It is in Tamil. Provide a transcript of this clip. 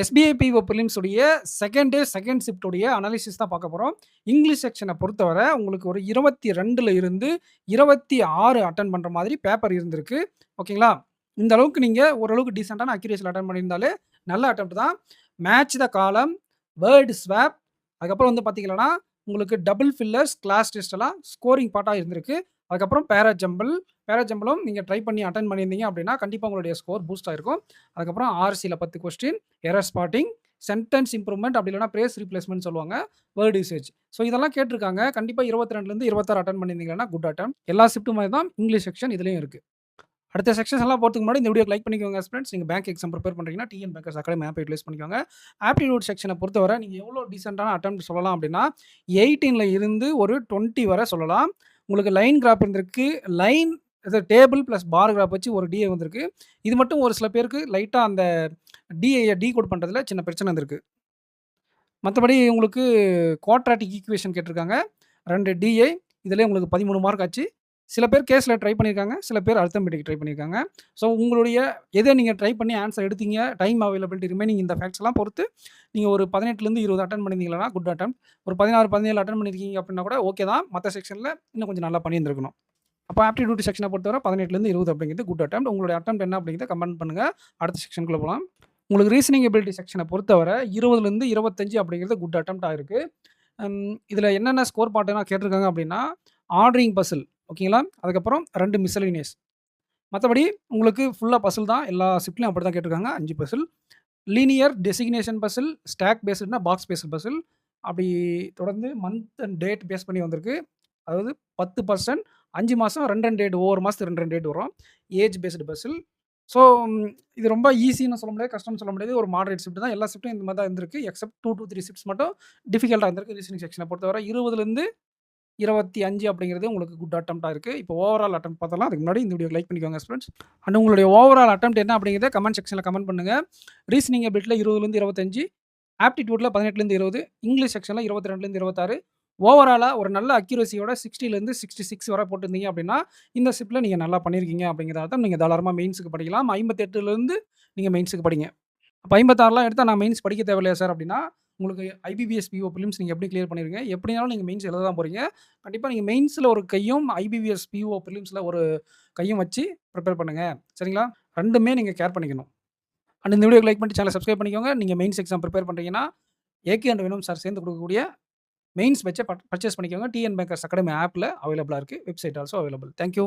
எஸ்பிஐ பிஓ பிலிம்ஸ் உடைய செகண்ட் டே, செகண்ட் ஷிஃப்ட் உடைய அனாலிசிஸ் தான் பார்க்க போறோம். இங்கிலீஷ் செக்ஷன பொறுத்தவரை உங்களுக்கு ஒரு 22ல இருந்து 26 அட்டெண்ட் பண்ற மாதிரி பேப்பர் இருந்திருக்கு. ஓகேங்களா? இந்த அளவுக்கு நீங்க ஓரளவுக்கு டீசென்ட்டான அக்யூரசில அட்டெண்ட் பண்ணியிருந்தாலே நல்ல அட்டெம்ப்ட் தான். மேட்ச் த காலம், வேர்ட் ஸ்வாப் அதுக்கப்புறம் வந்து பார்த்தீங்கன்னா, உங்களுக்கு டபுள் ஃபில்லர்ஸ், கிளாஸ் டெஸ்ட் எல்லாம் ஸ்கோரிங் பார்ட்டா இருந்திருக்கு. அதுக்கப்புறம் பேரா ஜம்பலும் நீங்க ட்ரை பண்ணி அட்டெண்ட் பண்ணியிருந்தீங்க அப்படின்னா, கண்டிப்பா உங்களுடைய ஸ்கோர் பூஸ்ட் ஆயிருக்கும். அதுக்கப்புறம் ஆர்சில 10 question, error spotting, sentence improvement அப்படி இல்லன்னா பிரேஸ் ரீப்ளேஸ்மென்ட் சொல்லுவாங்க. Word usage. ஸோ இதெல்லாம் கேட்டிருக்காங்க. கண்டிப்பா 22லேருந்து 26 அட்டெண்ட் பண்ணியிருந்தீங்கன்னா குட் அட்டெம்ப்ட். எல்லா ஷிஃப்ட் மாரி தான் இங்கிலீஷ் செக்ஷன் இதுலயும் இருக்கு. அடுத்த செக்ஷன்ஸ் எல்லாம் போறதுக்கு முன்னாடி இந்த வீடியோக்கு லைக் பண்ணிக்கோங்க ஃபிரெண்ட்ஸ். நீங்க பேங்க் எக்ஸாம் பிரிப்பேர் பண்றீங்கன்னா, டிஎன் பேங்கர்ஸ் அகாடமி ஆப்ப யூட்டிலைஸ் பண்ணிக்கோங்க. ஆப்டிட்யூட் செக்ஷன பொறுத்தவரை நீங்க எவ்வளோ டீசென்ட்டான அட்டெம்ப்ட் சொல்லலாம் அப்படின்னா, 18ல இருந்து ஒரு 20 வரை சொல்லலாம். உங்களுக்கு லைன் கிராப் இருந்திருக்கு. லைன் டேபிள் பிளஸ் பார் கிராப் வச்சு ஒரு டிஏ வந்திருக்கு. இது மட்டும் ஒரு சில பேருக்கு லைட்டா அந்த டிஏய டீகோட் பண்றதுல சின்ன பிரச்சனை இருந்திருக்கு. மத்தபடி உங்களுக்கு குவாட்ராட்டிக் ஈக்குவேஷன் கேட்டிருக்காங்க. 2 டிஏ இதிலயே உங்களுக்கு 13 மார்க் ஆச்சு. சில பேர் கேஸ்ல ட்ரை பண்ணியிருக்காங்க. சில பேர் அரித்மெடிக் ட்ரை பண்ணியிருக்காங்க. ஸோ உங்களுடைய எத நீங்க ட்ரை பண்ணி ஆன்ஸர் எடுத்தீங்க, டைம் அவைலபிலிட்டி ரிமைனிங் இந்த ஃபேக்ட்ஸ் எல்லாம் பொறுத்து நீங்க ஒரு 18லேருந்து 20 அட்டெண்ட் பண்ணியிருந்தீங்கன்னா குட் அட்டெம்ப்ட். ஒரு 16, 17 அட்டெண்ட் பண்ணியிருக்கீங்க அப்படின்னா கூட ஓகே தான். மத்த செக்ஷன்ல இன்னும் கொஞ்சம் நல்லா பண்ணியிருந்திருக்கணும். அப்ப ஆப்டிட்யூட் செக்ஷன பொறுத்தவரை 18லேருந்து 20 அப்படிங்கிறது குட் அட்டெம்ப்ட். உங்களுடைய அட்டெம்ப்ட் என்ன அப்படிங்கிறத கமெண்ட் பண்ணுங்க. அடுத்த செக்ஷனுக்குள்ள போலாம். உங்களுக்கு ரீசனிங் எபிலிட்டி செக்ஷன பொறுத்தவரை 20லேருந்து 25 அப்படிங்கிறது குட் அட்டெம்ப்ட் ஆயிருக்கு. இதுல என்னென்ன ஸ்கோர் பார்ட்லாம் கேட்டிருக்காங்க அப்படின்னா, ஆர்டரிங் பசில் ஓகேங்களா? அதுக்கப்புறம் 2 மிஸ்செலேனியஸ். மத்தபடி உங்களுக்கு ஃபுல்லா பசில் தான். எல்லா ஷிஃப்ட்லயும் அப்படி தான் கேட்டிருக்காங்க. 5 puzzle. Linear designation puzzle, stack பேஸ்டுனா பாக்ஸ் பேஸ்டு பசில். அப்படி தொடர்ந்து மந்த் அண்ட் டேட் பேஸ் பண்ணி வந்திருக்கு. அதாவது 10% 5 மாசம் 2, 2 டேட் ஒவ்வொரு மாசத்துக்கு 2, 2 டேட் வரும். Age based Basil. ஸோ இது ரொம்ப ஈஸின்னு சொல்ல முடியாது. கஷ்டம்னு சொல்ல முடியாது. ஒரு மாடரேட் ஷிஃப்ட் தான். எல்லா ஷிஃப்ட்டும் இந்த மாரி தான் இருந்திருக்கு. எக்ஸெப்ட் 2 to 3 ஷிஃப்ட்ஸ் மட்டும் டிஃபிகல்ட்டா இருந்திருக்கு. ரீசனிங் செக்ஷன பொறுத்தவரை 20லேருந்து 25 அப்படிங்கிறது உங்களுக்கு குட் அட்டெம்ப்ட்டா இருக்கு. இப்போ ஓவரால் அட்டெம்ப்ட் பார்த்தலாம். அதுக்கு முன்னாடி இந்த வீடியோக்கு லைக் பண்ணிக்கோங்க ஃபிரெண்ட்ஸ். அண்ட் உங்களுடைய ஓவரால் அட்டெம்ப்ட் என்ன அப்படிங்கிறத கமெண்ட் செக்ஷன்ல கமெண்ட் பண்ணுங்க. ரீசனிங் எபிலிட்டில 20லேருந்து 25, ஆப்டிட்யூட்ல 18லேருந்து 20, இங்கிலீஷ் செக்ஷன்ல 22லேருந்து 26. ஓவராலா ஒரு நல்ல அக்யூரசியோட 60லேருந்து 66 வரை போட்டிருந்தீங்க அப்படின்னா, இந்த ஷிஃப்ட்ல நீங்க நல்லா பண்ணியிருக்கீங்க அப்படிங்கிற அர்த்தம். நீங்க தாராளமா மெயின்ஸ்க்கு படிக்கலாம். 58லேருந்து நீங்க மெயின்ஸ்க்கு படிங்க. அப்ப 56லாம் எடுத்தா நான் மெயின்ஸ் படிக்க தேவையில்லையா சார் அப்படின்னா, உங்களுக்கு ஐபிபிஎஸ் பிஓ பிலிம்ஸ் நீங்க எப்படி கிளியர் பண்ணிருக்கீங்க? எப்படினாலும் நீங்க மெயின்ஸ் எழுத தான் போறீங்க. கண்டிப்பா நீங்க மெயின்ஸ்ல ஒரு கையும், ஐபிபிஎஸ் பிஓ பிலிம்ஸ்ல ஒரு கையும் வச்சு பிரிப்பேர் பண்ணுங்க. சரிங்களா? 2மே நீங்க கேர் பண்ணிக்கணும். அண்ட் இந்த வீடியோக்கு லைக் பண்ணிட்டு சேனல சப்ஸ்கிரைப் பண்ணிக்கோங்க. நீங்க மெயின்ஸ் எக்ஸாம் பிரிப்பேர் பண்றீங்கன்னா, ஏகே அண்ட் வினோம் சார் சேர்ந்து கொடுக்கக்கூடிய மெயின்ஸ் பேட்ச்ச பர்ச்சேஸ் பண்ணிக்கோங்க. டிஎன் பேங்கர்ஸ் அகாடமி ஆப்ல அவைலபிளா இருக்கு. Website also available. Thank you.